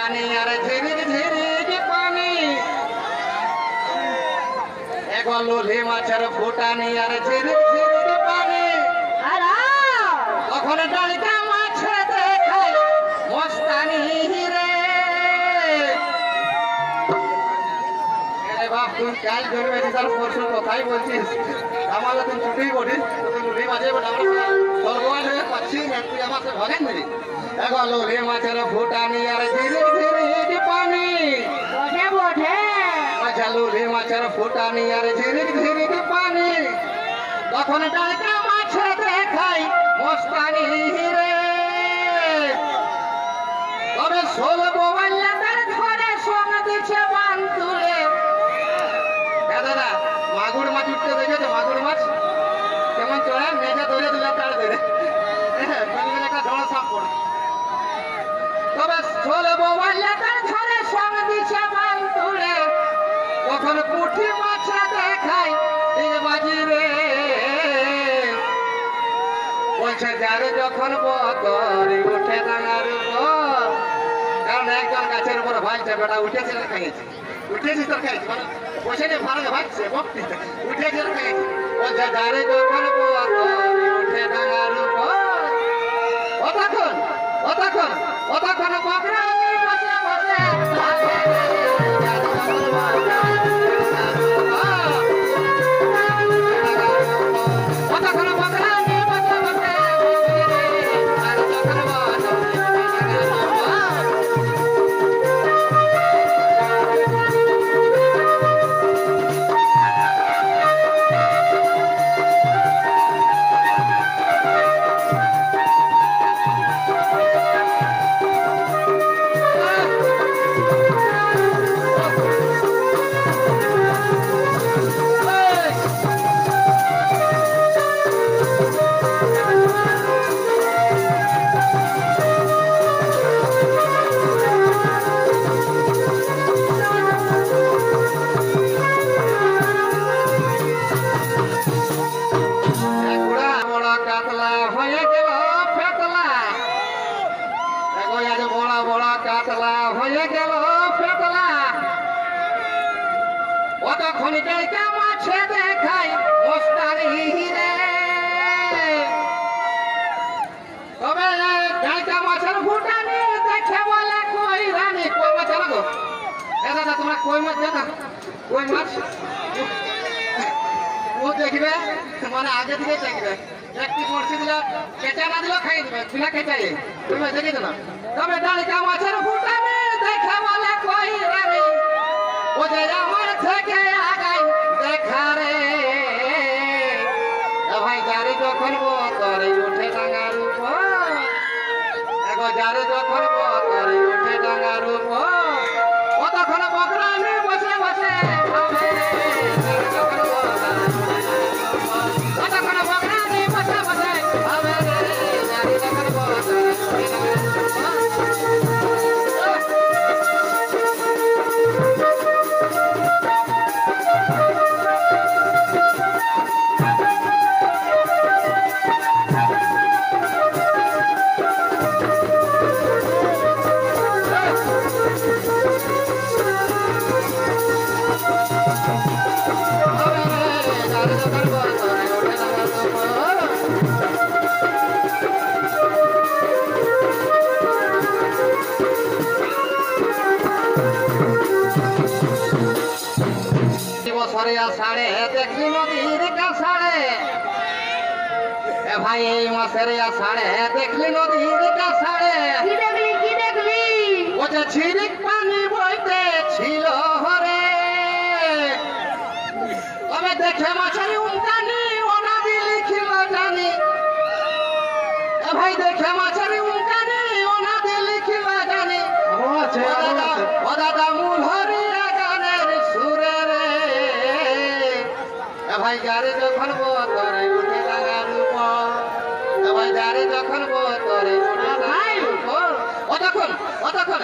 ফুটানি আর ঝিরিক ঝিরিক পানি এগো লোলি মাছের ফুটানি আর ঝিরিক ঝিরিক পানি তখন ডালিকা মাছে দেখায় মস্তানি রে বাপ তুই কাল ধরবে তার পরশু কথাই বলছিস আমার তুই ছুটি করিস তুই লোলি মাছে ভগবান হয়ে পাচ্ছি তুই আমার ভগেন ধরি এগো লোলি মাছের ফুটানি আর ঝিরিক ঝিরিক পানি আচ্ছা লোলি মাছের ফুটানি আর ঝিরিক ঝিরিক পানি তখন ডালিকা মাছে দেখায় মস্তানি রে তবে ষোল বোয়াল্লাদের ঘরে সঙ্গ দিচ্ছে বান তুলে দাদা মাগুর মাছ উঠতে দেখেছো মাগুর মাছ কেমন চড়ে মেঘে ধরে দিলে তাড় ধরে একটা ঝড় সাপ পড়ে তবে ষোল বোয়াল্লাদের ঘরে সঙ্গ দিচ্ছে বান তুলে তখন পুঁটি মাছে দেখায় বাজি রে বলছে যারে যখন বতরে উঠে ডাঙার উপর কারণ একজন গাছের উপর ভাইছে বেটা উঠেছে না খাইয়েছে উঠেছি তোর খাইছে মানে বসে নিয়ে ভালো ভাবছে বক্তি উঠেছে না খাইয়েছে বলছে যারে যখন বতরে উঠে ডাঙার উপর অতক্ষণ বকরা বসে বসে মাছে দেখায় মস্তানি রে তবে ডালিকা মাছের ফুটানি দেখে বলে কই রানী কই মাছ গো দাদা তোমরা কই মাছ দাদা কই মাছ ও দেখবে মানে আগে থেকে দেখবে একটি মরছি দিলে কেঁচা না দিলেও খাই দিবে বিনা কেঁচাই তুমি দেখে দিল তবে ডালিকা মাছের ফুটানি দেখে বলে কই রানী ও যে আমার থেকে আগাই দেখা রে ভাই যারে যখন বতরে উঠে ডাঙার উপর এগো যারে যখন বতরে উঠে ডাঙার উপর ও তখন বকরা নিয়ে বসে বসে তখন বকরা নিয়ে বসে বসে হবে রে যারে যখন বতরে উঠে সাড়ে দেখলি নদীর কাছাড়ে ভাই এই মাসের সাড়ে দেখলি নদীর কাছাড়ে কি দেখলি ও যে ঝিরিক পানি বইতে ছিল হরে তবে দেখে মাছের উনকানি ওনাদি লিখিল জানি ভাই দেখে মাছের উনকানি ওনাদি লিখিল জানি ও দাদা মূল হরিয়া গানের সুরে রে ভাই যারে যখন বতরে উঠে ডাঙার উপর ভাই যারে যখন বতরে উঠে ডাঙার উপর অতক্ষণ